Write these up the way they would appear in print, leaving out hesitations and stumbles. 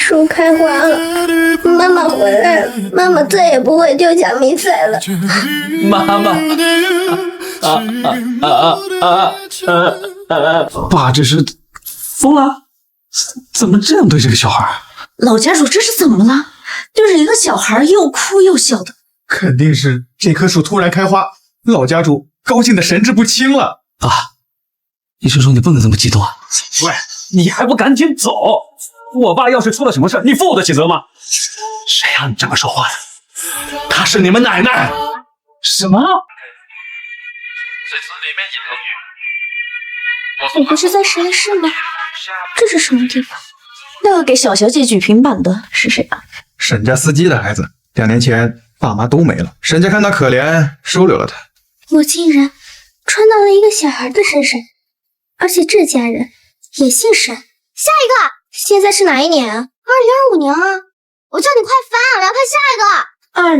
树开花了，妈妈回来了，妈妈再也不会丢假迷彩了。妈妈，爸这是疯了？怎么这样对这个小孩？老家主这是怎么了？对着一个小孩又哭又笑的，肯定是这棵树突然开花，老家主高兴的神志不清了。爸，医生说你不能这么激动啊！喂，你还不赶紧走！我爸要是出了什么事，你负得起责吗？谁让你这么说话的？她是你们奶奶。什么？你不是在实验室吗？这是什么地方？那个给小小姐举平板的是谁啊？沈家司机的孩子，2年前爸妈都没了，沈家看他可怜，收留了他。我竟然穿到了一个小孩的身上，而且这家人也姓沈。下一个，现在是哪一年啊？2025年啊！我叫你快翻，我要看下一个。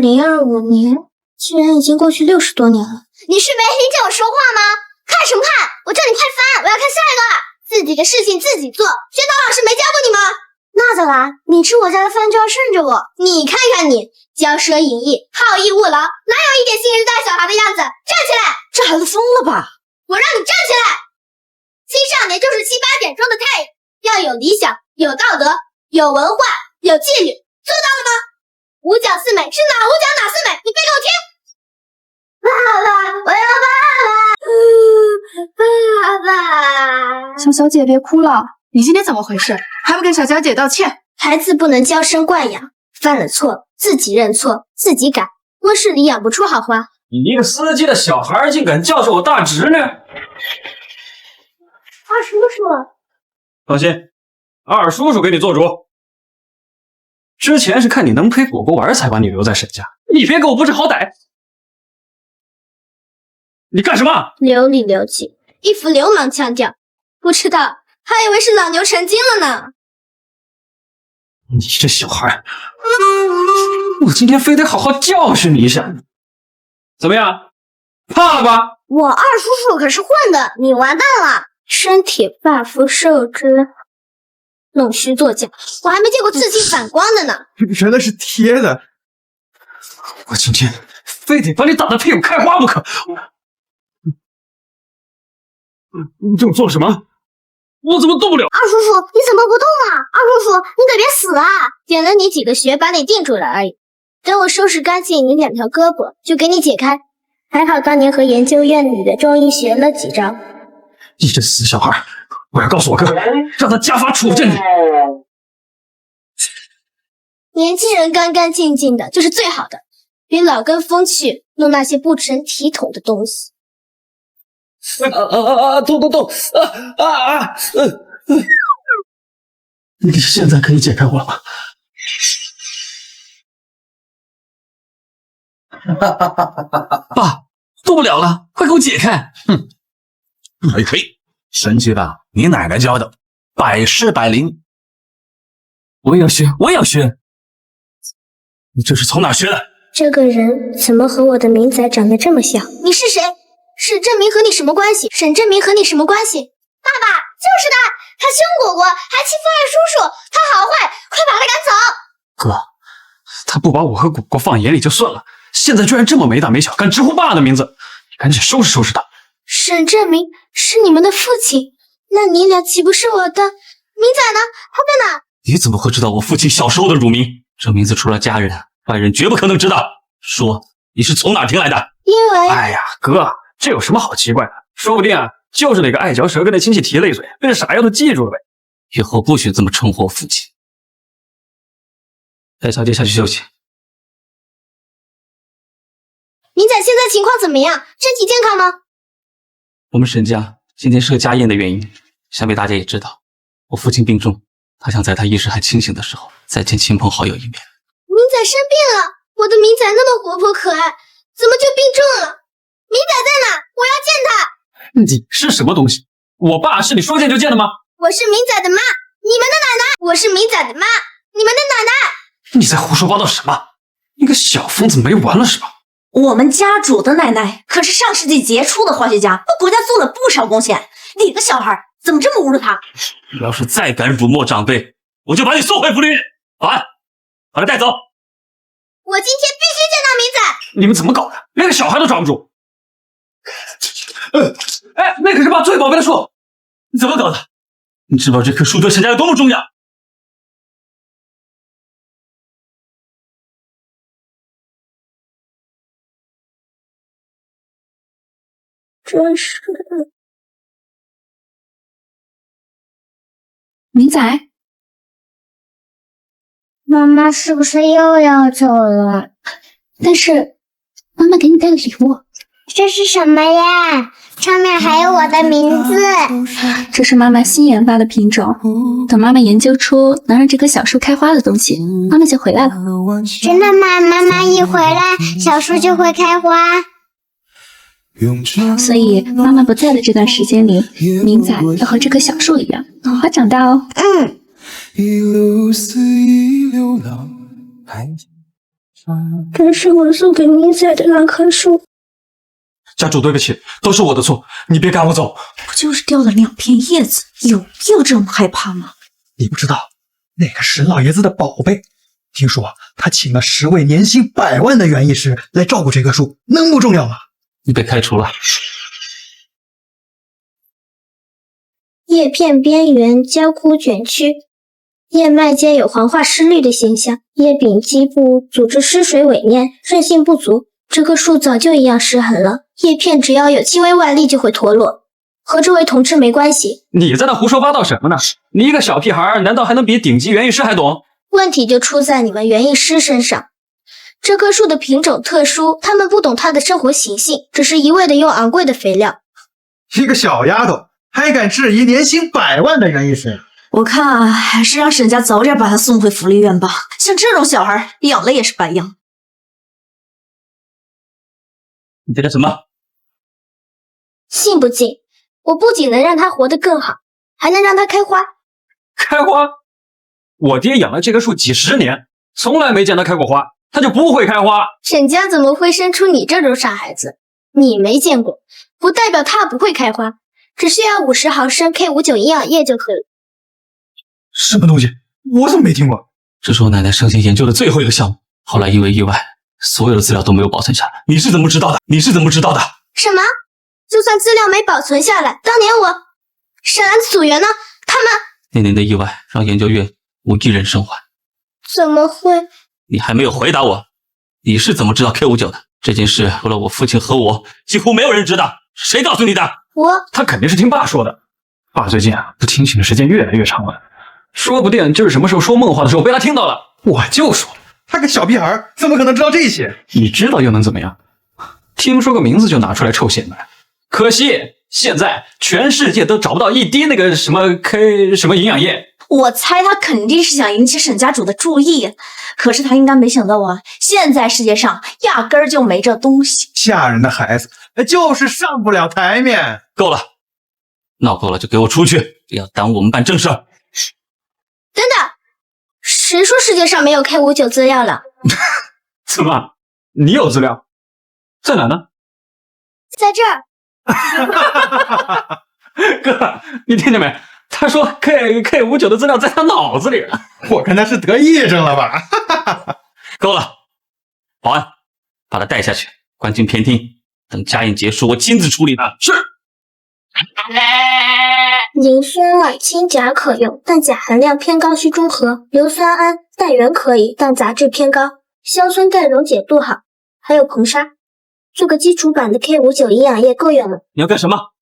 2025年，居然已经过去60多年了。你是没听见我说话吗？看什么看？我叫你快翻，我要看下一个。自己的事情自己做，宣导老师没教过你吗？那咋啦？你吃我家的饭就要顺着我。你看看你，骄奢淫逸，好逸恶劳，哪有一点新人带小孩的样子？站起来！这孩子疯了吧？我让你站起来！青少年就是7、8点钟的太阳，要有理想，有道德，有文化，有纪律，做到了吗？五讲四美是哪五讲哪四美？你背给我听！爸爸，我要爸爸！小小姐别哭了，你今天怎么回事？还不给小小姐道歉？孩子不能娇生惯养，犯了错自己认错，自己改。温室里养不出好花。你一个司机的小孩竟敢叫着我大侄女！二叔叔，放心，二叔叔给你做主。之前是看你能陪果果玩才把你留在沈家，你别给我不知好歹！你干什么？流里流气，一副流氓腔调，不知道还以为是老牛成精了呢。你这小孩，我今天非得好好教训你一下。怎么样，怕了吧？我二叔叔可是混的，你完蛋了！身体发肤受之，弄虚作假，我还没见过刺青反光的呢。原来是贴的，我今天非得把你打得屁股开花不可！你这么做什么？我怎么动不了？二叔叔，你怎么不动啊？二叔叔，你可别死啊！点了你几个穴，把你定住了而已。等我收拾干净你2条胳膊，就给你解开。还好当年和研究院里的中医学了几招。你这死小孩，我要告诉我哥，让他家法处置你。年轻人干干净净的就是最好的，别老跟风去弄那些不成体统的东西。痛！你现在可以解开我了吗？爸，动不了了，快给我解开！哼，嘿，神奇的，你奶奶教的，百试百灵。我也要学，我也要学。你这是从哪学的？这个人怎么和我的明仔长得这么像？你是谁？沈振明和你什么关系？沈振明和你什么关系？爸爸，就是他，他凶果果，还欺负二叔叔，他好坏，快把他赶走！哥，他不把我和果果放眼里就算了，现在居然这么没大没小，敢直呼爸的名字，你赶紧收拾收拾他。沈振明是你们的父亲，那你俩岂不是我的？明仔呢？他在哪？你怎么会知道我父亲小时候的乳名？这名字除了家人，外人绝不可能知道。说，你是从哪儿听来的？因为……哎呀，哥，这有什么好奇怪的？说不定啊，就是哪个爱嚼舌根的亲戚提了一嘴，被这傻丫头记住了呗。以后不许这么称呼我父亲。带小姐下去休息。明仔现在情况怎么样？身体健康吗？我们沈家今天设家宴的原因，想必大家也知道，我父亲病重，他想在他意识还清醒的时候，再见亲朋好友一面。明仔生病了，我的明仔那么活泼可爱，怎么就病重了？明仔在哪？我要见他！你是什么东西？我爸是你说见就见的吗？我是明仔的妈，你们的奶奶。我是明仔的妈，你们的奶奶。你在胡说八道什么？你个小疯子没完了是吧？我们家主的奶奶可是上世纪杰出的化学家，为国家做了不少贡献。你个小孩怎么这么侮辱她？你要是再敢辱没长辈，我就把你送回福利院。保安，把他带走。我今天必须见到明仔。你们怎么搞的？连个小孩都抓不住！哎，那可是爸最宝贝的树，你怎么搞的？你知不知道这棵树对沈家有多么重要？真是明仔，妈妈是不是又要走了？但是妈妈给你带了礼物，这是什么呀？上面还有我的名字。这是妈妈新研发的品种，等妈妈研究出能让这棵小树开花的东西，妈妈就回来了。真的吗？妈妈一回来，小树就会开花。所以妈妈不在的这段时间里，明仔要和这棵小树一样，好好长大哦。这是我送给明仔的那棵树。家主对不起，都是我的错，你别赶我走。不就是掉了2片叶子，有必要这么害怕吗？你不知道，那个是老爷子的宝贝。听说他请了10位年薪100万的园艺师来照顾这棵树，能不重要吗？你被开除了。叶片边缘焦枯卷曲，叶脉间有黄化失绿的现象，叶柄基部组织失水萎蔫，韧性不足。这棵树早就一样失衡了，叶片只要有轻微外力就会脱落，和这位同志没关系。你在那胡说八道什么呢？你一个小屁孩，难道还能比顶级园艺师还懂？问题就出在你们园艺师身上。这棵树的品种特殊，他们不懂它的生活习性，只是一味的用昂贵的肥料。一个小丫头还敢质疑年薪100万的园艺师？我看还是让沈家早点把他送回福利院吧，像这种小孩养了也是白养。你在干什么？信不信？我不仅能让它活得更好，还能让它开花。开花？我爹养了这棵树几10年，从来没见它开过花，它就不会开花。沈家怎么会生出你这种傻孩子？你没见过，不代表它不会开花，只需要50毫升 K59 营养液就可以。什么东西？我怎么没听过？这是我奶奶生前研究的最后一个项目，后来因为意外，所有的资料都没有保存下来。你是怎么知道的？你是怎么知道的？什么？就算资料没保存下来，当年我沈兰的组员呢？他们那年的意外让研究院无一人生还。怎么会？你还没有回答我，你是怎么知道 K59 的？这件事除了我父亲和我，几乎没有人知道。谁告诉你的？他肯定是听爸说的。爸最近不清醒的时间越来越长了，说不定就是什么时候说梦话的时候被他听到了。我就说他个小屁孩怎么可能知道这些？你知道又能怎么样？听说个名字就拿出来臭显摆。可惜现在全世界都找不到一滴那个什么 K 什么营养液。我猜他肯定是想引起沈家主的注意，可是他应该没想到啊，现在世界上压根儿就没这东西。吓人的孩子，就是上不了台面。够了，闹够了就给我出去，不要耽误我们办正事。等等，谁说世界上没有 K59 资料了？怎么？你有资料？在哪呢？在这儿。哥，你听见没？他说 K59 的资料在他脑子里。我看他是得癔症了吧？够了，保安，把他带下去，关进偏厅，等家宴结束，我亲自处理他。是。磷酸铵氢钾可用，但钾含量偏高，需中和。硫酸铵氮源可以，但杂质偏高。硝酸钙溶解度好，还有硼砂。做个基础版的 K59 营养液够用了。你要干什么？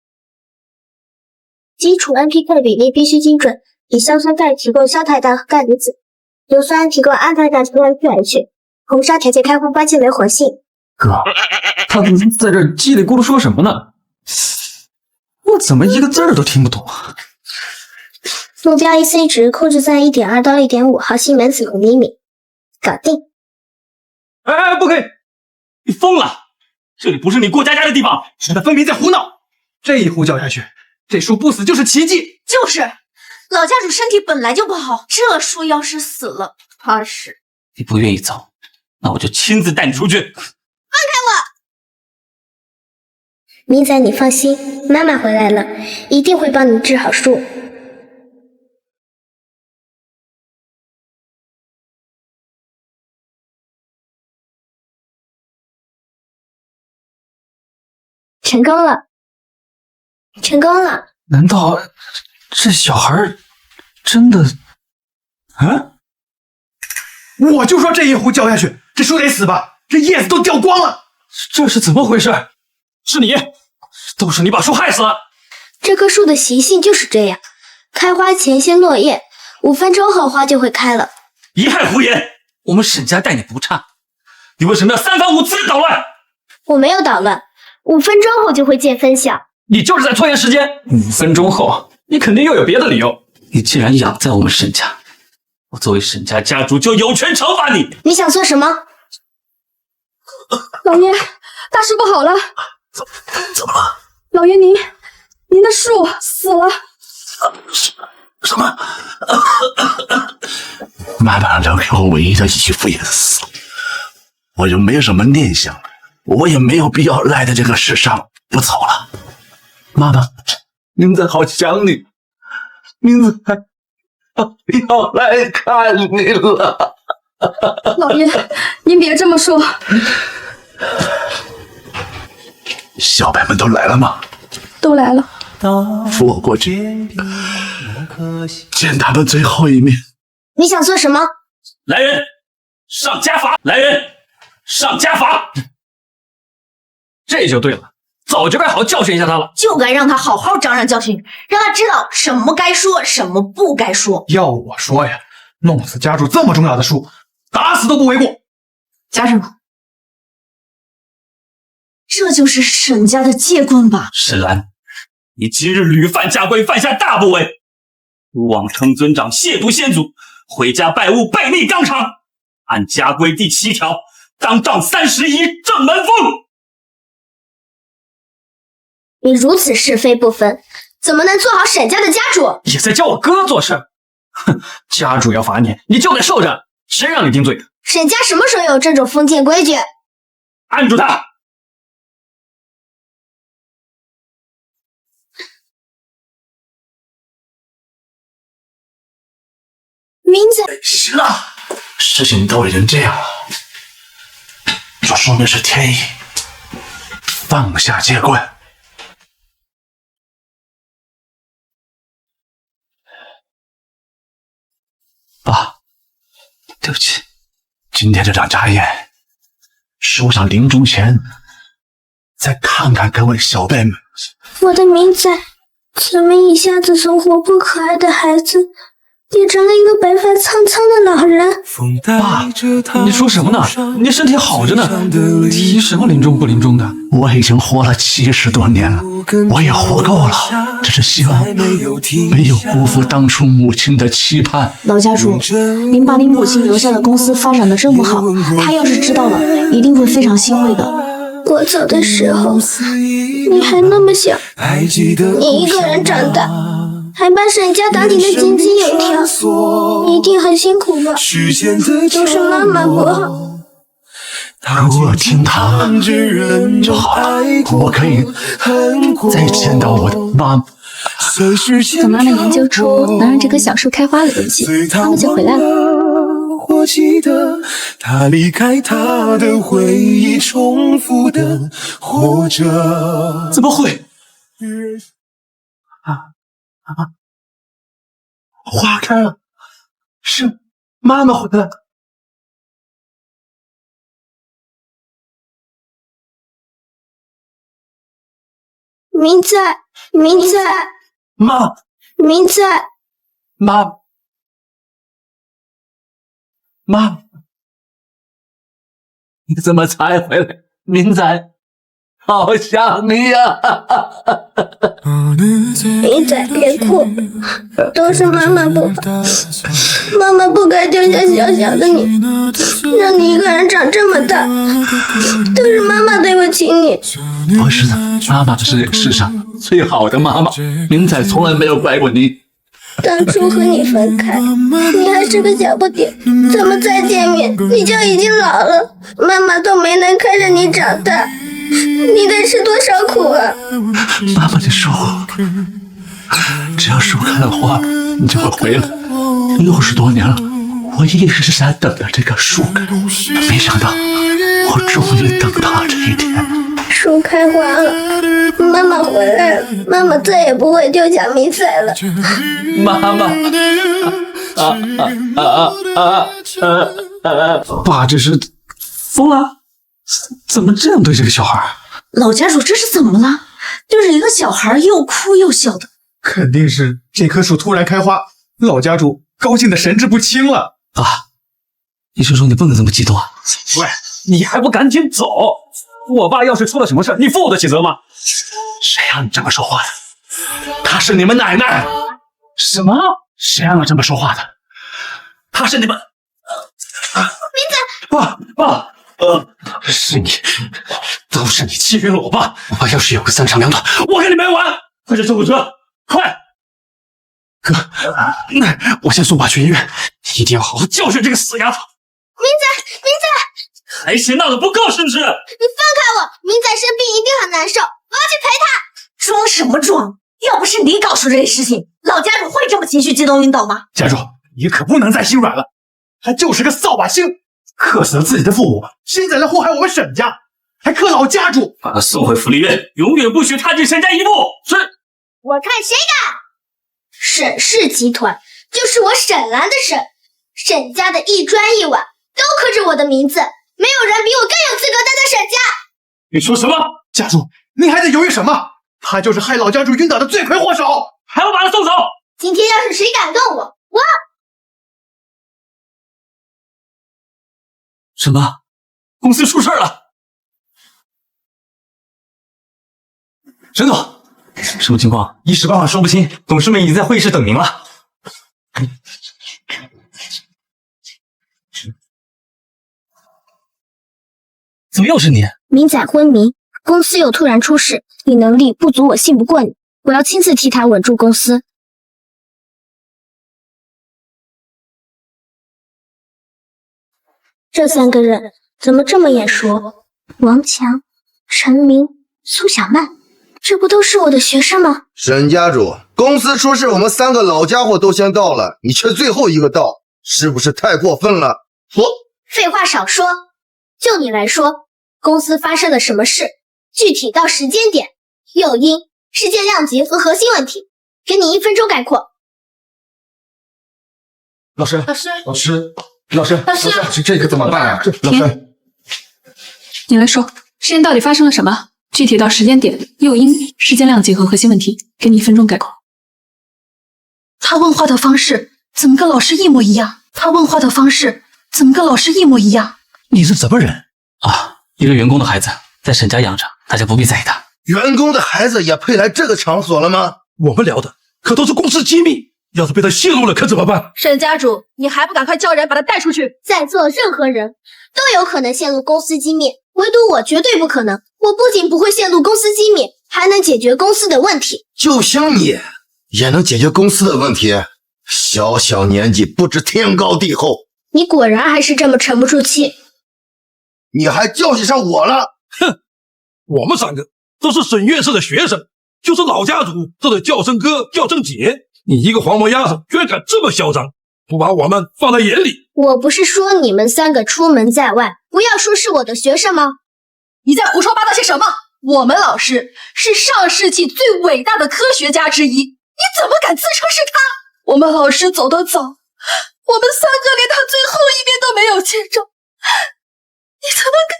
基础 NPK 比例必须精准，以硝酸钙提供硝态氮和钙离子，硫酸铵提供氨态氮和 NPH， 硼砂调节开花关键酶活性。哥，他在这叽里咕噜说什么呢？我怎么一个字儿都听不懂啊？目标 EC 值控制在 1.2 到 1.5 毫西门子每厘米，搞定。哎，不可以！你疯了！这里不是你过家家的地方！他分明在胡闹！这一呼叫下去，这树不死就是奇迹。就是老家主身体本来就不好，这树要是死了，怕是……你不愿意走，那我就亲自带你出去。放开我！明仔，你放心，妈妈回来了，一定会帮你治好树。成功了，成功了。难道这小孩真的？啊？我就说这一壶浇下去，这树得死吧？这叶子都掉光了。这是怎么回事？是你，都是你把树害死了。这棵树的习性就是这样，开花前先落叶，5分钟后花就会开了。一派胡言！我们沈家待你不差，你为什么要3番5次的捣乱？我没有捣乱，5分钟后就会见分晓。你就是在拖延时间。5分钟后，你肯定又有别的理由。你既然养在我们沈家，我作为沈家家主就有权惩罚你。你想做什么？老爷，大事不好了！怎么了？老爷您的树死了。什么？妈妈留给我唯一的衣服也死了，我就没什么念想，我也没有必要赖在这个世上不走了。妈妈，明仔好想你，明仔要来看你了。老爷，您别这么说。小白们都来了吗？都来了。扶我过去，见他们最后一面。你想做什么？来人，上家法！来人，上家法！这就对了，早就该好好教训一下他了。就该让他好好长长教训，让他知道什么该说，什么不该说。要我说呀，弄死家主这么重要的树，打死都不为过。家主，这就是沈家的借棍吧？沈兰，你今日屡犯家规，犯下大不韪，妄称尊长，亵渎先祖，毁家败物，背逆纲常，按家规第7条，当杖31正门风。你如此是非不分，怎么能做好沈家的家主？也在教我哥做事。哼，家主要罚你，你就得受着。谁让你定罪的？沈家什么时候有这种封建规矩？按住他！明仔，行了，事情都已经这样了，这说明是天意，放下接棍。爸，对不起。今天这场家宴，是我想临终前再看看各位小辈们。我的明仔，怎么一下子从活泼可爱的孩子变成了一个白发苍苍的老人？爸，你说什么呢？你身体好着呢，提什么临终不临终的？我已经活了70多年了，我也活够了，只是希望没有辜负当初母亲的期盼。老家主，您把你母亲留下的公司发展的这么好，她要是知道了，一定会非常欣慰的。我走的时候，你还那么小，你一个人长大，还把沈家打理得井井有条，你一定很辛苦吧？都是妈妈不好。如果听他就好了，我可以再见到我的妈妈。等妈妈研究出能让这棵小树开花的东西，妈妈就回来了。我记得他离开他的回忆，重复的活着。怎么会？花开了，是妈妈回来了。明仔，明仔，妈，明仔，妈，妈，你怎么才回来？明仔，好想你呀！明仔，别哭，都是妈妈不好，妈妈不该丢下小小的你，让你一个人长这么大，都是妈妈对不起你。不是的，妈妈是这个世上最好的妈妈，明仔从来没有怪过你。当初和你分开，你还是个小不点，怎么再见面你就已经老了？妈妈都没能看着你长大，你得吃多少苦啊！妈妈就说过，只要树开了花，你就会回来。60多年了，我一直在等着这个树开，没想到我终于等到这一天。树开花了，妈妈回来了，妈妈再也不会丢假迷彩了。妈妈，爸这是疯了？怎么这样对这个小孩？老家主这是怎么了？就是一个小孩又哭又笑的。肯定是这棵树突然开花，老家主高兴的神志不清了。爸，医生说你不能这么激动啊！喂，你还不赶紧走！我爸要是出了什么事，你负得起责吗？谁让你这么说话的？她是你们奶奶。什么？谁让你这么说话的？她是你们……明子，爸，是你，都是你欺骗了我爸。我爸要是有个三长两短，我跟你没完！快叫救护车，快！哥，我先送爸去医院，一定要好好教训这个死丫头。明仔，还嫌闹得不够是不是？你放开我！明仔生病一定很难受，我要去陪他。装什么装？要不是你搞出这些事情，老家主会这么情绪激动晕倒吗？家主，你可不能再心软了，他就是个扫把星，克死了自己的父母，现在来祸害我们沈家，还克老家主。把他送回福利院，永远不许踏进沈家一步。是。我看谁敢！沈氏集团就是我沈兰的沈，沈家的一砖一瓦都刻着我的名字，没有人比我更有资格待在沈家。你说什么？家主，你还在犹豫什么？他就是害老家主晕倒的罪魁祸首，还要把他送走？今天要是谁敢动我，什么？公司出事了？沈总，什么情况？一时半会说不清，董事们已经在会议室等您了。怎么又是你？明仔昏迷，公司又突然出事，你能力不足，我信不过你，我要亲自替他稳住公司。这3个人怎么这么眼熟？王强、陈明、苏小曼，这不都是我的学生吗？沈家主，公司出事，我们3个老家伙都先到了，你却最后一个到，是不是太过分了？废话少说，就你来说，公司发生了什么事？具体到时间点、诱因、事件量级和核心问题，给你1分钟概括。老师，这可怎么办啊？老师，你来说，事件到底发生了什么？具体到时间点、诱因、事件量级和核心问题，给你1分钟概括。他问话的方式怎么跟老师一模一样？你是什么人啊？一个员工的孩子，在沈家养着，大家不必在意他。员工的孩子也配来这个场所了吗？我们聊的可都是公司机密，要是被他泄露了，可怎么办？沈家主，你还不赶快叫人把他带出去！在座任何人都有可能泄露公司机密，唯独我绝对不可能。我不仅不会泄露公司机密，还能解决公司的问题。就像你也能解决公司的问题，小小年纪不知天高地厚。你果然还是这么沉不住气。你还教训上我了？哼，我们3个都是沈院士的学生，就是老家主都得叫声哥叫声姐，你一个黄毛丫头居然敢这么嚣张，不把我们放在眼里。我不是说你们3个出门在外不要说是我的学生吗？你在胡说八道些什么？我们老师是上世纪最伟大的科学家之一，你怎么敢自称是他？我们老师走得早，我们3个连他最后一面都没有见着，你怎么敢？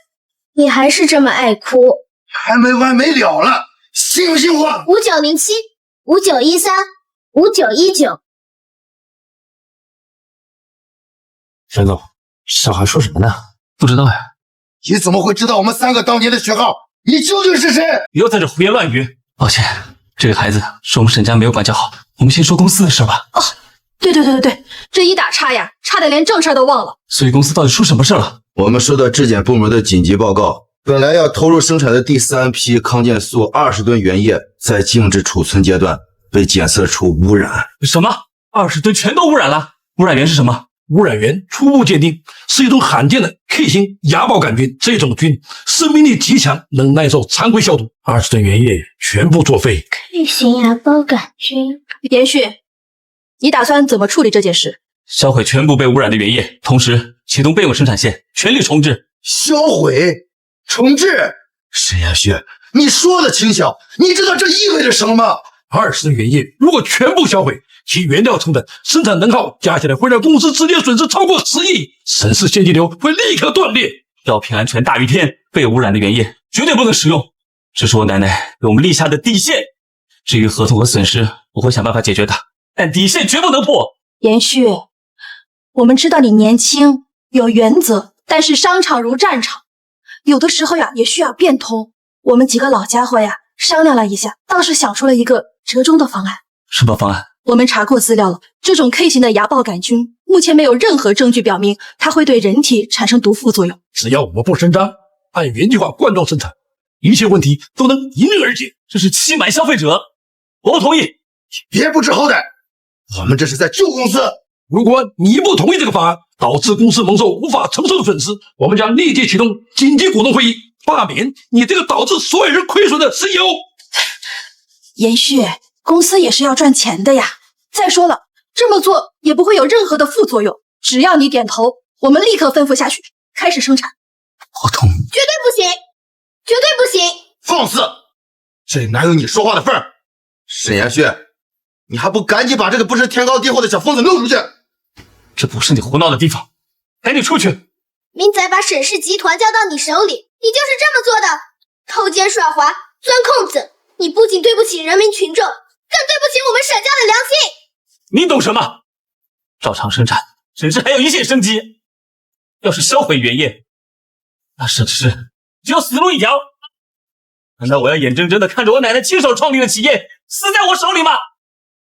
你还是这么爱哭。还没完没了了，信不信我？5907、5913、5919。沈总，小孩说什么呢？不知道呀。你怎么会知道我们3个当年的学号？你究竟是谁？不要在这胡言乱语。抱歉，这个孩子是我们沈家没有管教好。我们先说公司的事吧。哦，对，这一打岔呀，差点连正事都忘了。所以公司到底出什么事了？我们收到质检部门的紧急报告，本来要投入生产的第3批康健素20吨原液，在静置储存阶段被检测出污染。什么？20吨全都污染了？污染源是什么？污染源初步鉴定是一种罕见的 K 型芽孢杆菌，这种菌生命力极强，能耐受常规消毒。20吨原液全部作废。K 型芽孢杆菌。延续，你打算怎么处理这件事？销毁全部被污染的原液，同时启动备用生产线，全力重置。销毁？重置？沈延旭，你说的轻巧，你知道这意味着什么吗？20吨原液如果全部销毁，其原料成本、生产能耗加起来会让公司直接损失超过10亿，沈氏现金流会立刻断裂。药品安全大于天，被污染的原液绝对不能使用，这是我奶奶给我们立下的底线。至于合同和损失，我会想办法解决的，但底线绝不能破。延续，我们知道你年轻有原则，但是商场如战场，有的时候呀也需要变通。我们几个老家伙呀商量了一下，倒是想出了一个折中的方案。什么方案？我们查过资料了，这种 K 型的芽孢杆菌目前没有任何证据表明它会对人体产生毒副作用。只要我们不声张，按原计划灌装生产，一切问题都能迎刃而解。这是欺瞒消费者，我不同意。别不知好歹，我们这是在救公司。如果你不同意这个方案，导致公司蒙受无法承受的损失，我们将立即启动紧急股东会议，罢免你这个导致所有人亏损的 CEO。延续，公司也是要赚钱的呀。再说了，这么做也不会有任何的副作用，只要你点头，我们立刻吩咐下去，开始生产。我同意。绝对不行，绝对不行！放肆！这里哪有你说话的份儿？沈延旭，你还不赶紧把这个不知天高地厚的小疯子弄出去！这不是你胡闹的地方，赶紧出去！明仔把沈氏集团交到你手里，你就是这么做的，偷奸耍滑，钻空子。你不仅对不起人民群众，更对不起我们沈家的良心。你懂什么？照常生产，沈氏还有一线生机。要是销毁原液，那沈氏就要死路一条。难道我要眼睁睁地看着我奶奶亲手创立的企业死在我手里吗？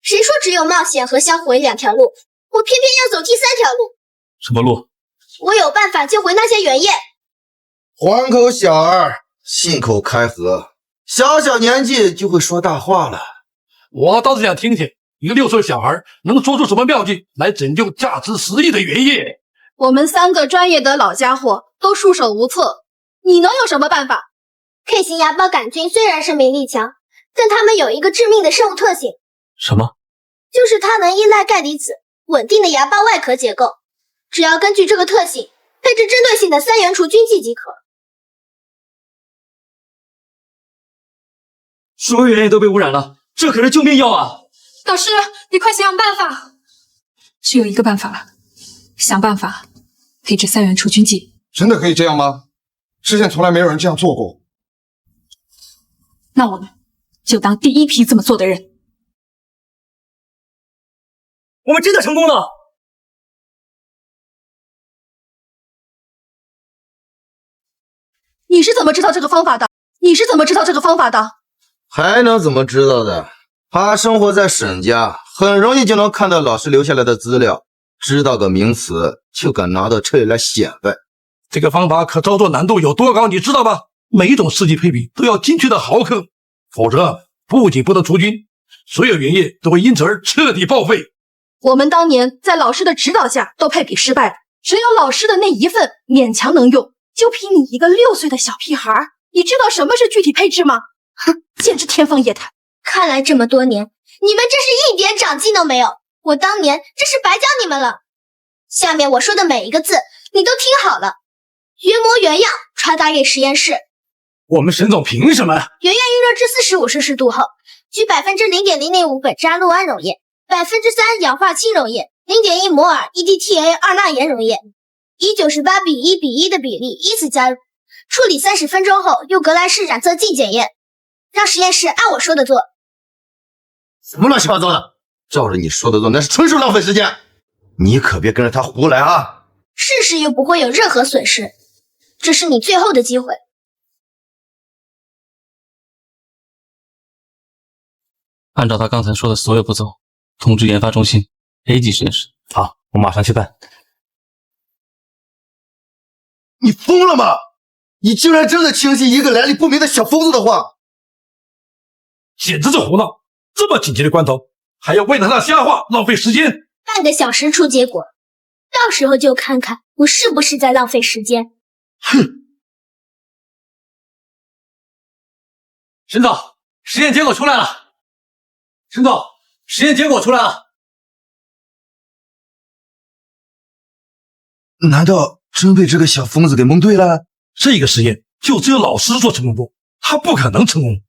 谁说只有冒险和销毁2条路？我偏偏要走第3条路。什么路？我有办法救回那些原液。黄口小儿，信口开河，小小年纪就会说大话了。我倒是想听听一个6岁小孩能说出什么妙计来拯救价值10亿的原液。我们3个专业的老家伙都束手无策，你能有什么办法？ K 型芽孢杆菌虽然生命力强，但它们有一个致命的生物特性。什么？就是它能依赖钙离子稳定的芽孢外壳结构，只要根据这个特性配置针对性的3元除菌剂即可。所有原液都被污染了，这可是救命药啊！导师，你快想想办法！只有一个办法了，想办法配置3元除菌剂。真的可以这样吗？之前从来没有人这样做过。那我们就当第一批这么做的人。我们真的成功了！你是怎么知道这个方法的？还能怎么知道的？他生活在沈家，很容易就能看到老师留下来的资料，知道个名词就敢拿到这里来显摆。这个方法可操作难度有多高，你知道吧？每一种试剂配比都要精确的毫克，否则不仅不能除菌，所有原液都会因此而彻底报废。我们当年在老师的指导下都配比失败了，只有老师的那一份勉强能用，就凭你一个6岁的小屁孩，你知道什么是具体配置吗？哼，简直天方夜谭！看来这么多年，你们真是一点长进都没有。我当年真是白教你们了。下面我说的每一个字，你都听好了。原模原样传达给实验室。我们沈总凭什么？原液预热至45摄氏度后，取 0.005% 苯扎氯胺溶液，3%氧化氢溶液，0.1摩尔 EDTA 2钠盐溶液，以98:1:1的比例依次加入，处理30分钟后，用格莱氏染色剂检验，让实验室按我说的做。什么乱七八糟的？照着你说的做，那是纯属浪费时间。你可别跟着他胡来啊！试试又不会有任何损失，这是你最后的机会。按照他刚才说的所有步骤，通知研发中心 A 级实验室。好，我马上去办。你疯了吗？你竟然真的轻信一个来历不明的小疯子的话？简直是胡闹！这么紧急的关头，还要为了他瞎话浪费时间？半个小时出结果，到时候就看看我是不是在浪费时间。哼！沈总，实验结果出来了。沈总，实验结果出来了。难道真被这个小疯子给蒙对了？这个实验就只有老师做成功过，他不可能成功。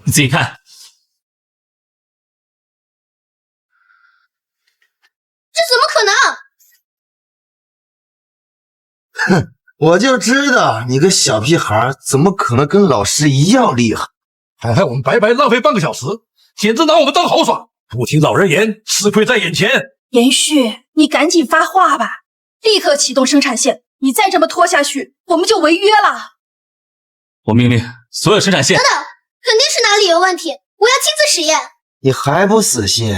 你自己看，这怎么可哼，能？我就知道你个小屁孩怎么可能跟老师一样厉害，还害我们白白浪费半个小时，简直拿我们当好耍！不听老人言，吃亏在眼前。延续，你赶紧发话吧，立刻启动生产线！你再这么拖下去，我们就违约了。我命令所有生产线。等等，肯定是哪里有问题，我要亲自实验。你还不死心，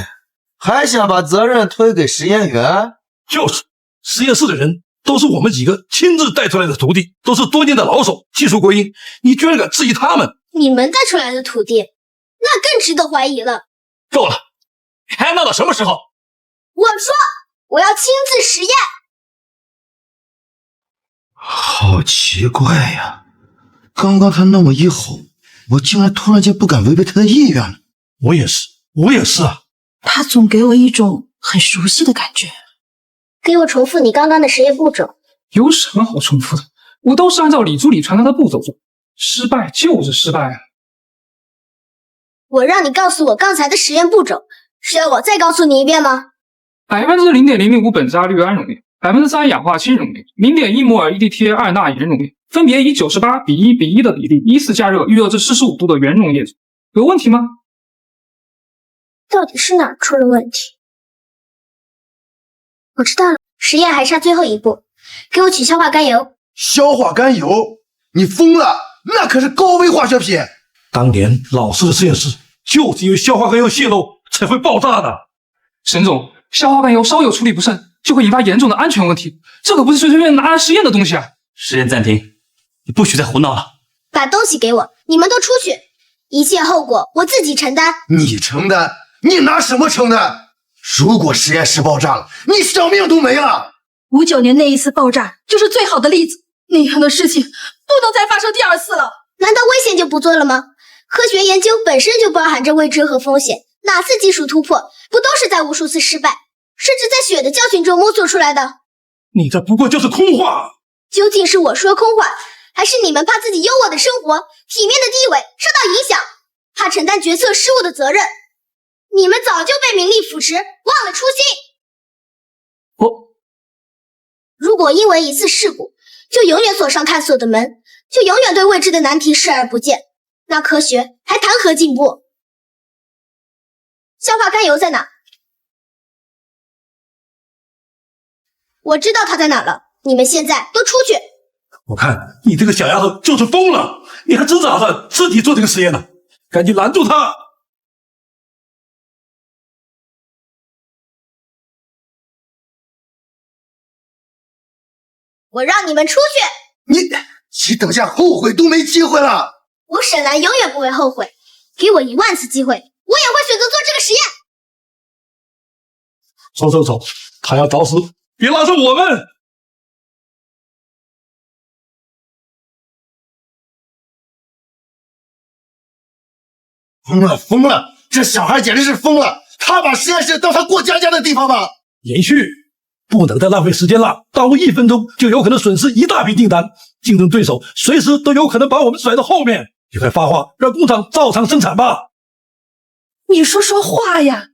还想把责任推给实验员？就是，实验室的人都是我们几个亲自带出来的徒弟，都是多年的老手，技术过硬，你居然敢质疑他们？你们带出来的徒弟，那更值得怀疑了。够了，还闹到什么时候？我说，我要亲自实验。好奇怪呀，刚刚他那么一吼，我竟然突然间不敢违背他的意愿了。我也是啊。他总给我一种很熟悉的感觉。给我重复你刚刚的实验步骤。有什么好重复的？我都是按照李助理传达的步骤做，失败就是失败啊。我让你告诉我刚才的实验步骤，需要我再告诉你一遍吗？0.005苯扎氯胺溶液，3氧化氢溶液，0.1摩尔 EDTA 2钠盐溶液，分别以98:1:1的比例依次加热预热至45度的原溶液中，有问题吗？到底是哪儿出了问题？我知道了，实验还差最后一步，给我取硝化甘油。硝化甘油？你疯了？那可是高危化学品。当年老师的实验室就是因为硝化甘油泄漏才会爆炸的。沈总，硝化甘油稍有处理不慎，就会引发严重的安全问题，这可不是随随便拿来实验的东西啊！实验暂停，你不许再胡闹了。把东西给我，你们都出去，一切后果我自己承担。你承担？你拿什么承担？如果实验室爆炸了，你小命都没了。59年那一次爆炸就是最好的例子，那样的事情不能再发生第二次了。难道危险就不做了吗？科学研究本身就包含着未知和风险，哪次技术突破不都是在无数次失败，甚至在血的教训中摸索出来的？你这不过就是空话。究竟是我说空话，还是你们怕自己优渥的生活、体面的地位受到影响，怕承担决策失误的责任？你们早就被名利腐蚀，忘了初心。如果因为一次事故就永远锁上探索的门，就永远对未知的难题视而不见，那科学还谈何进步？硝化甘油在哪？我知道它在哪了，你们现在都出去。我看你这个小丫头就是疯了，你还真打算自己做这个实验呢？赶紧拦住她！我让你们出去！你等下后悔都没机会了。我沈兰永远不会后悔，给我10000次机会，我也会选择做这个实验。走，他要找死，别拉着我们！疯了！这小孩简直是疯了！他把实验室当他过家家的地方吗？延续，不能再浪费时间了，耽误1分钟就有可能损失一大笔订单，竞争对手随时都有可能把我们甩到后面。你快发话，让工厂照常生产吧。你说话呀！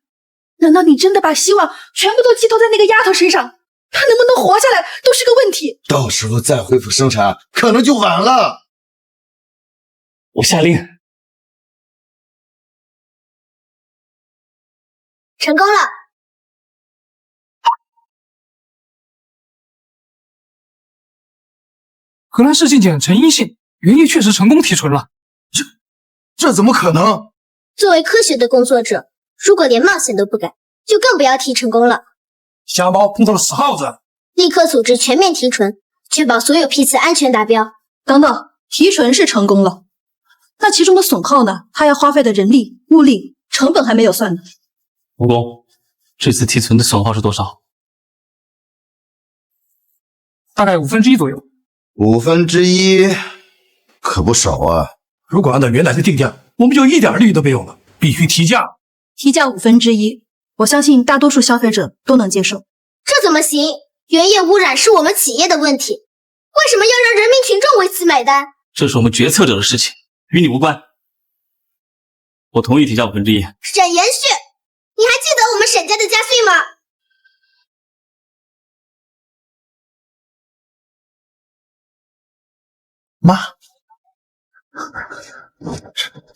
难道你真的把希望全部都寄托在那个丫头身上？她能不能活下来都是个问题。到时候再恢复生产，可能就晚了。我下令。成功了。荷兰试剂检呈阴性，原液确实成功提纯了。这怎么可能？作为科学的工作者，如果连冒险都不敢，就更不要提成功了。瞎猫碰到了死耗子，立刻组织全面提纯，确保所有批次安全达标。等等，提纯是成功了，那其中的损耗呢？他要花费的人力、物力、成本还没有算呢。吴工，这次提纯的损耗是多少？大概1/5左右。1/5可不少啊！如果按照原来的定价，我们就一点利益都没有了，必须提价。提价1/5，我相信大多数消费者都能接受。这怎么行？原液污染是我们企业的问题，为什么要让人民群众为此买单？这是我们决策者的事情，与你无关。我同意提交1/5。沈延旭，你还记得我们沈家的家训吗？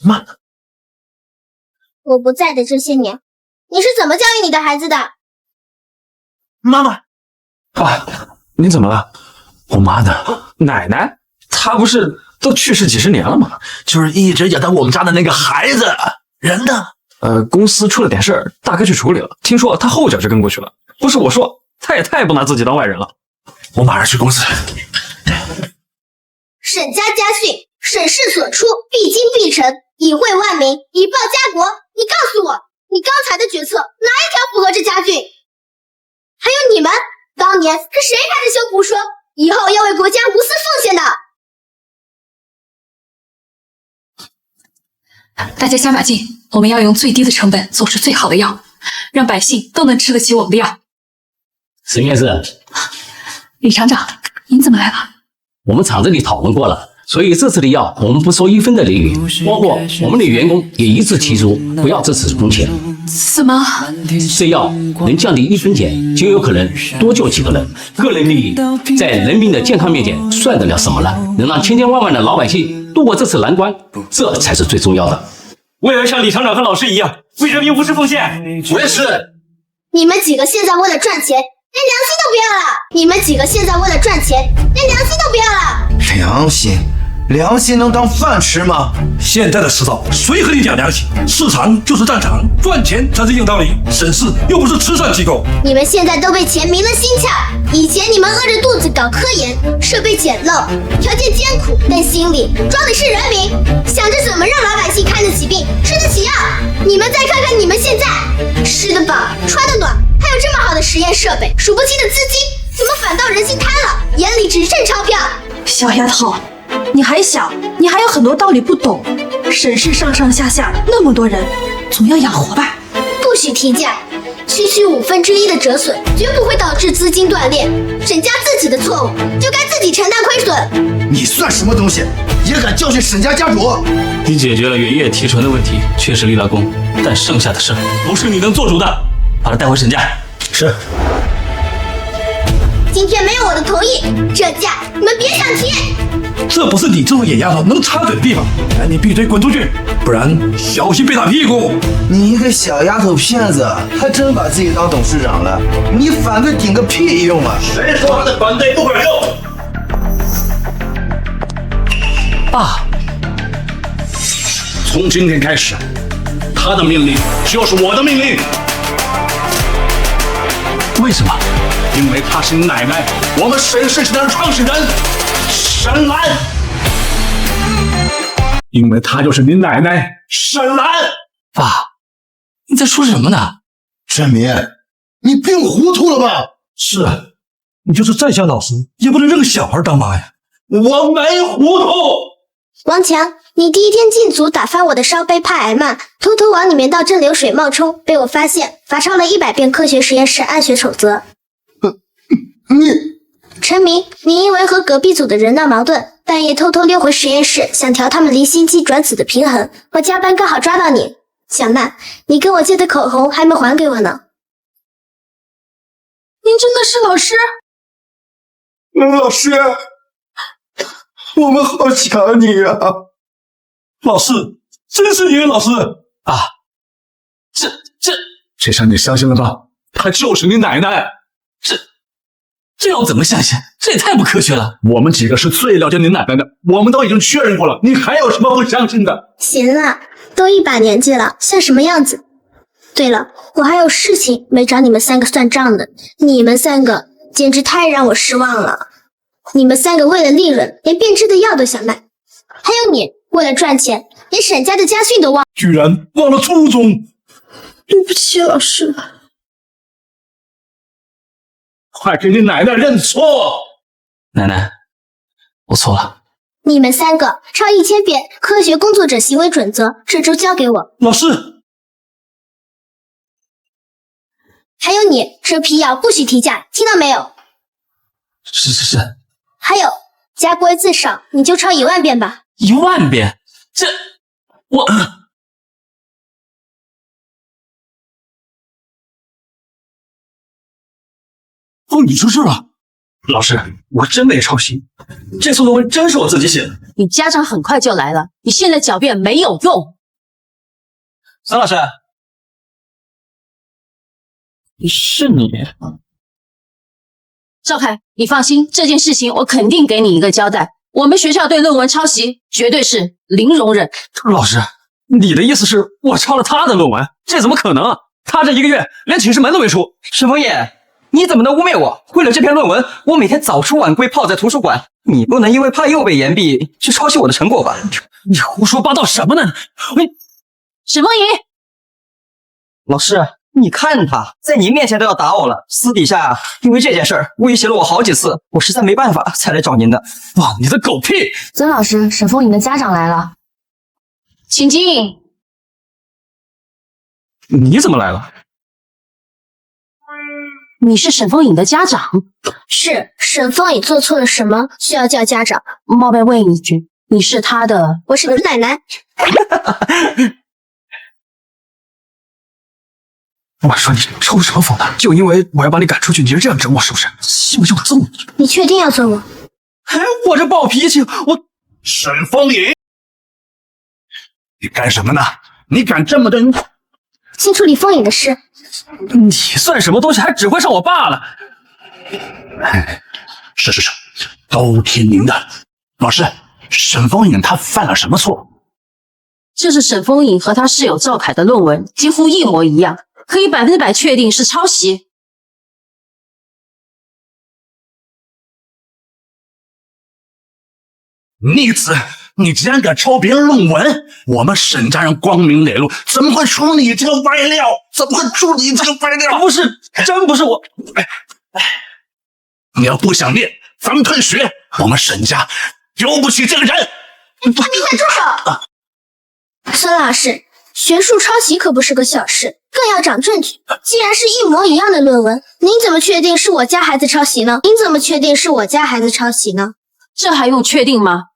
妈，我不在的这些年，你是怎么教育你的孩子的？妈妈，爸，您怎么了？我妈呢？奶奶，她不是都去世几十年了吗？就是一直养在我们家的那个孩子，人呢？公司出了点事儿，大概去处理了。听说他后脚就跟过去了。不是我说，他也太不拿自己当外人了。我马上去公司。沈家家训，审事所出，必经必成，以惠万民，以报家国。你告诉我，你刚才的决策哪一条符合这家训？还有你们，当年是谁开着胸脯说以后要为国家无私奉献的？大家加把劲，我们要用最低的成本做出最好的药，让百姓都能吃得起我们的药。沈院士，李厂长，您怎么来了？我们厂子里讨论过了，所以这次的药我们不收1分的利润，包括我们的员工也一致提出不要这次工钱。怎么？这药能降低1分钱，就有可能多救几个人。个人利益在人民的健康面前算得了什么呢？能让千千万万的老百姓度过这次难关，这才是最重要的。我也要像李厂长和老师一样，为人民无私奉献。我也是。你们几个现在为了赚钱，连良心都不要了！你们几个现在为了赚钱，连良心都不要了！良心能当饭吃吗？现在的世道，谁和你讲良心？市场就是战场，赚钱才是硬道理。沈氏又不是慈善机构。你们现在都被钱迷了心窍。以前你们饿着肚子搞科研，设备简陋，条件艰苦，但心里装的是人民，想着怎么让老百姓看得起病，吃得起药。你们再看看你们现在，吃得饱，穿得暖，还有这么好的实验设备，数不清的资金，怎么反倒人心贪了，眼里只剩钞票？小丫头，你还小，你还有很多道理不懂。沈氏上上下下那么多人，总要养活吧？不许提价，区区1/5的折损，绝不会导致资金断裂。沈家自己的错误，就该自己承担亏损。你算什么东西，也敢教训沈家家主？你解决了原叶提纯的问题，确实立了功，但剩下的事不是你能做主的，把他带回沈家。是。今天没有我的同意，这价你们别想提。这不是你这种野丫头能插嘴的地方，赶紧闭嘴滚出去，不然小心被打屁股。你一个小丫头片子，还真把自己当董事长了？你反对顶个屁用啊！谁说他的反对不管用？爸，从今天开始，他的命令就是我的命令。为什么？因为他是你奶奶，我们沈氏集团的创始人沈兰。因为他就是你奶奶沈兰。爸，你在说什么呢？振民，你病糊涂了吧？是啊，你就是再像老师，也不能认个小孩当妈呀。我没糊涂。王强，你第一天进组打翻我的烧杯，怕挨骂，偷偷往里面倒蒸馏水冒充，被我发现，罚抄了100遍科学实验室按学守则。陈明，你因为和隔壁组的人闹矛盾，半夜偷偷溜回实验室，想调他们离心机转子的平衡。我加班刚好抓到你。小曼，你跟我借的口红还没还给我呢。您真的是老师？老师，我们好想你啊！老师，真是你的老师啊！这下你相信了吧？她就是你奶奶。这让我怎么相信？这也太不科学了。我们几个是最了解你奶奶的，我们都已经确认过了，你还有什么不相信的？行了，都一把年纪了，像什么样子？对了，我还有事情没找你们3个算账的。你们3个简直太让我失望了。你们3个为了利润，连变质的药都想卖。还有你，为了赚钱，连沈家的家训都忘，居然忘了初衷。对不起，老师。快给你奶奶认错！奶奶，我错了。你们3个抄1000遍科学工作者行为准则，这周交给我。老师，还有你，这批药不许提价，听到没有？是。还有，家规字少，你就抄10000遍吧。10000遍？这我……哦，你出事了！老师，我真没抄袭，这次论文真是我自己写的。你家长很快就来了，你现在狡辩没有用。桑老师，是你？赵凯，你放心，这件事情我肯定给你一个交代。我们学校对论文抄袭绝对是零容忍。老师，你的意思是我抄了他的论文？这怎么可能？他这1个月连寝室门都没出。沈枫叶，你怎么能污蔑我？为了这篇论文，我每天早出晚归，泡在图书馆。你不能因为怕又被言毕，去抄袭我的成果吧？你胡说八道什么呢？沈枫叶，老师，你看他在你面前都要打我了，私底下因为这件事儿威胁了我好几次，我实在没办法才来找您的。哇，你的狗屁！曾老师，沈枫影的家长来了，请进。你怎么来了？你是沈枫影的家长？是，沈枫影做错了什么需要叫家长？冒昧问一句，你是他的？我是奶奶。我说你抽什么风呢？就因为我要把你赶出去，你就这样整我是不是？信不信我揍你？你确定要揍我？哎，我这暴脾气，我沈枫影，你干什么呢？你敢这么的？先处理枫影的事。你算什么东西，还指挥上我爸了？是，都听您的。老师，沈枫影他犯了什么错？这是沈枫影和他室友赵凯的论文，几乎一模一样，可以100%确定是抄袭。逆子，你竟然敢抄别人论文！我们沈家人光明磊落，怎么会出你这个歪料？怎么会出你这个歪料？不是，真不是我。你要不想练，咱们退学。我们沈家丢不起这个人。你快住手！孙老师，学术抄袭可不是个小事，更要找证据。既然是一模一样的论文，您怎么确定是我家孩子抄袭呢？您怎么确定是我家孩子抄袭呢？这还用确定吗？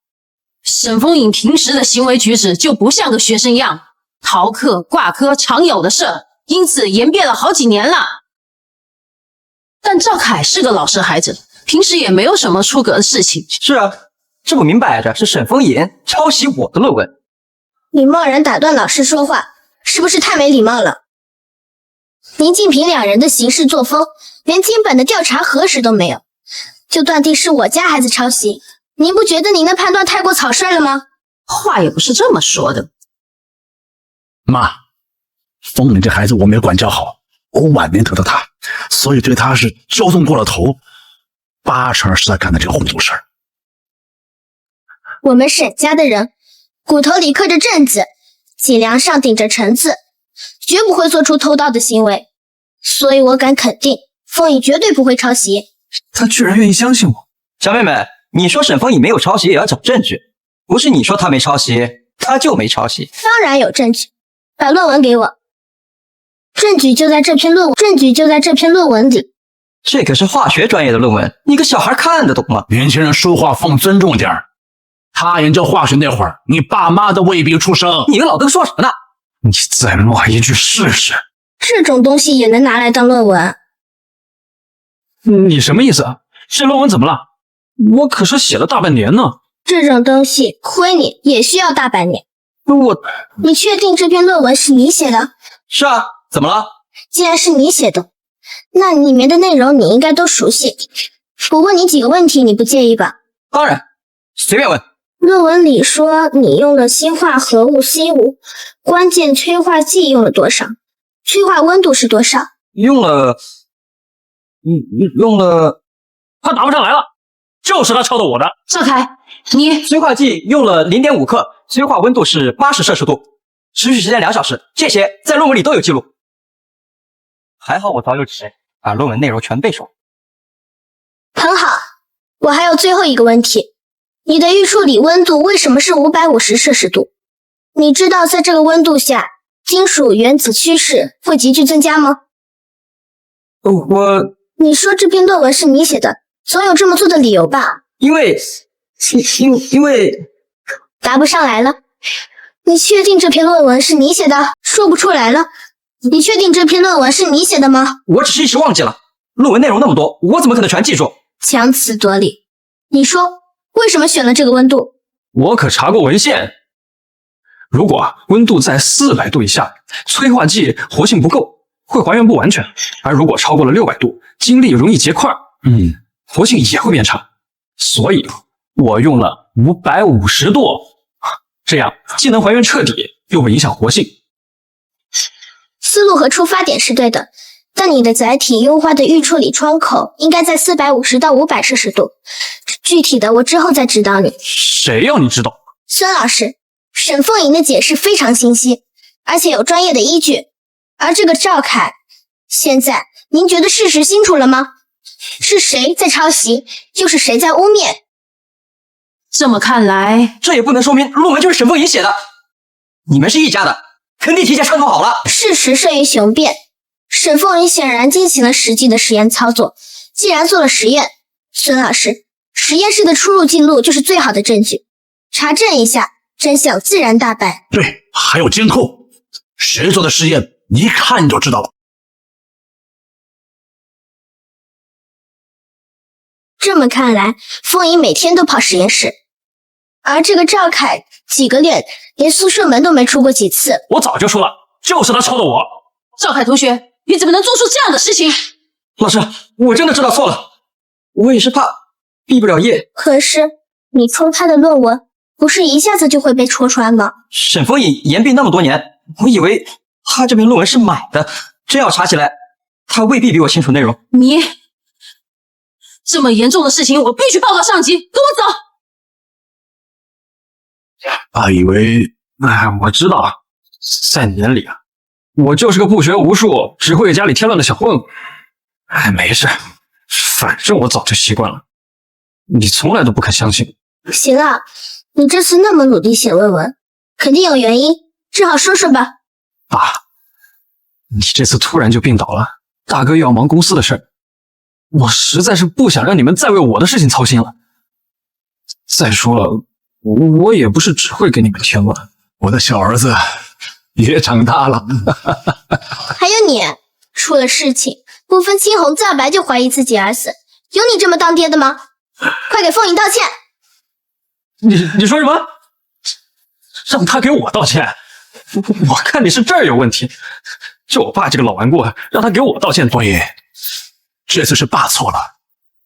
沈枫影平时的行为举止就不像个学生样，逃课挂科常有的事，因此延毕了好几年了。但赵凯是个老实孩子，平时也没有什么出格的事情。是啊，这不明摆着是沈枫影抄袭我的论文。你贸然打断老师说话，是不是太没礼貌了？您仅凭2人的行事作风，连基本的调查核实都没有，就断定是我家孩子抄袭，您不觉得您的判断太过草率了吗？话也不是这么说的。妈，枫影这孩子我没管教好，我晚年得到他，所以对他是骄纵过了头，80%是他干的这个糊涂事儿。我们沈家的人骨头里刻着正字，脊梁上顶着橙字，绝不会做出偷盗的行为，所以我敢肯定，枫影绝对不会抄袭。他居然愿意相信我。小妹妹，你说沈枫影没有抄袭也要找证据，不是你说他没抄袭，他就没抄袭。当然有证据，把论文给我。证据就在这篇论文里。这可是化学专业的论文，你个小孩看得懂吗？年轻人说话放尊重点儿。他研究化学那会儿，你爸妈都未必出生。你个老登说什么呢？你再骂一句试试。这种东西也能拿来当论文？你什么意思啊？这论文怎么了？我可是写了大半年呢。这种东西亏你也需要大半年。你确定这篇论文是你写的？是啊，怎么了？既然是你写的，那里面的内容你应该都熟悉。我问你几个问题，你不介意吧？当然，随便问。论文里说你用了氰化合物 C5，关键催化剂用了多少？催化温度是多少？用了，他答不上来了，就是他抄的我的。赵凯，你催化剂用了0.5克，催化温度是80摄氏度，持续时间2小时，这些在论文里都有记录。还好我早有准备，把论文内容全背熟。很好，我还有最后一个问题。你的预处理温度为什么是550摄氏度？你知道在这个温度下，金属原子趋势会急剧增加吗？你说这篇论文是你写的，总有这么做的理由吧？因为因为答不上来了。你确定这篇论文是你写的？说不出来了。你确定这篇论文是你写的吗？我只是一时忘记了，论文内容那么多，我怎么可能全记住？强词夺理。你说为什么选了这个温度？我可查过文献，如果温度在400度以下，催化剂活性不够，会还原不完全；而如果超过了600度，晶粒容易结块，活性也会变差。所以我用了550度，这样既能还原彻底，又不影响活性。思路和出发点是对的，但你的载体优化的预处理窗口应该在450到500摄氏度，具体的我之后再指导你。谁要你知道？孙老师，沈凤莹的解释非常清晰，而且有专业的依据。而这个赵凯，现在您觉得事实清楚了吗？是谁在抄袭，又是谁在污蔑？这么看来，这也不能说明论文就是沈凤莹写的。你们是一家的，肯定提前商讨好了。事实胜于雄辩，沈凤莹显然进行了实际的实验操作。既然做了实验，孙老师，实验室的出入记录就是最好的证据。查证一下，真相自然大白。对，还有监控，谁做的实验，一看就知道了。这么看来，凤莹每天都跑实验室，而这个赵凯几个脸连宿舍门都没出过几次。我早就说了，就是他抄的我。赵凯同学，你怎么能做出这样的事情？老师，我真的知道错了，我也是怕毕不了业。可是你抽他的论文，不是一下子就会被戳穿吗？沈凤颖研毕那么多年，我以为他这篇论文是买的，真要查起来，他未必比我清楚内容。你这么严重的事情，我必须报告上级，跟我走。爸以为，我知道，在你眼里啊，我就是个不学无术，只会给家里添乱的小混混。没事，反正我早就习惯了。你从来都不肯相信。行啊，你这次那么努力写论文，肯定有原因，只好说说吧。爸，你这次突然就病倒了，大哥又要忙公司的事儿，我实在是不想让你们再为我的事情操心了。再说了，我也不是只会给你们添乱。我的小儿子也长大了。还有你，出了事情不分青红皂白就怀疑自己儿子，有你这么当爹的吗？快给凤颖道歉！你说什么？让他给我道歉？我看你是这儿有问题。就我爸这个老顽固，让他给我道歉。凤颖，这次是爸错了，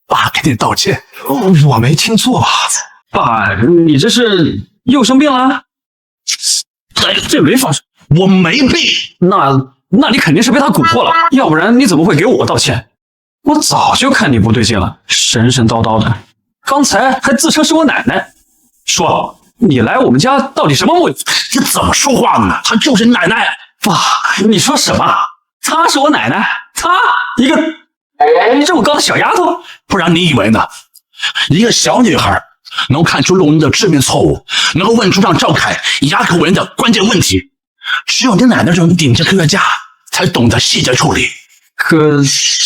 爸给你道歉。我没听错吧？爸，你这是又生病了？这没发生，我没病。那你肯定是被他蛊惑了，要不然你怎么会给我道歉？我早就看你不对劲了，神神叨叨的，刚才还自称是我奶奶。说你来我们家到底什么目的？你怎么说话呢？她就是你奶奶。爸，你说什么？她是我奶奶？她一个这么高的小丫头？不然你以为呢？一个小女孩能看出论文的致命错误，能够问出让赵凯哑口无言的关键问题，只有你奶奶这种顶级科学家才懂得细节处理。可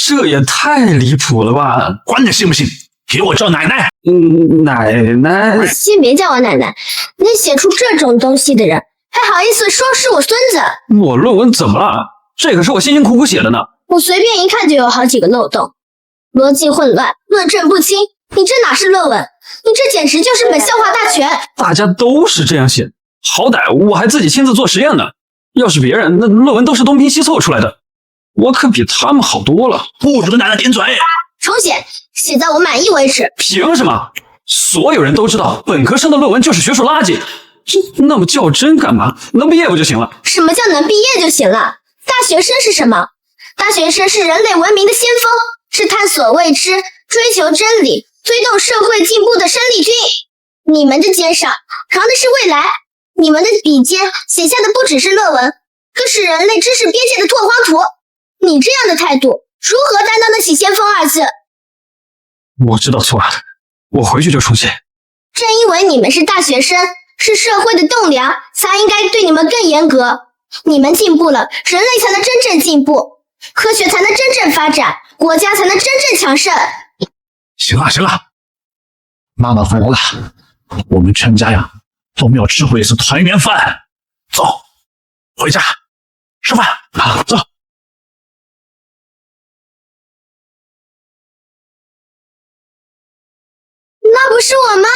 这也太离谱了吧！管你信不信，给我叫奶奶。奶奶，先别叫我奶奶，能写出这种东西的人，还好意思说是我孙子？我论文怎么了？这可是我辛辛苦苦写的呢。我随便一看就有好几个漏洞，逻辑混乱，论证不清。你这哪是论文？你这简直就是本笑话大全。大家都是这样写，好歹我还自己亲自做实验呢。要是别人，那论文都是东拼西凑出来的。我可比他们好多了。不准跟奶奶顶嘴！重写，写到我满意为止。凭什么？所有人都知道，本科生的论文就是学术垃圾。那么较真干嘛？能毕业不就行了？什么叫能毕业就行了？大学生是什么？大学生是人类文明的先锋，是探索未知、追求真理、推动社会进步的生力军。你们的肩上扛的是未来，你们的笔尖写下的不只是论文，更是人类知识边界的拓荒图。你这样的态度，如何担当得起先锋二字？我知道错了，我回去就重写。正因为你们是大学生，是社会的栋梁，才应该对你们更严格。你们进步了，人类才能真正进步，科学才能真正发展，国家才能真正强盛。行了，妈妈回来了，我们全家呀都没有吃过一次团圆饭。走，回家吃饭啊！走。那不是我吗？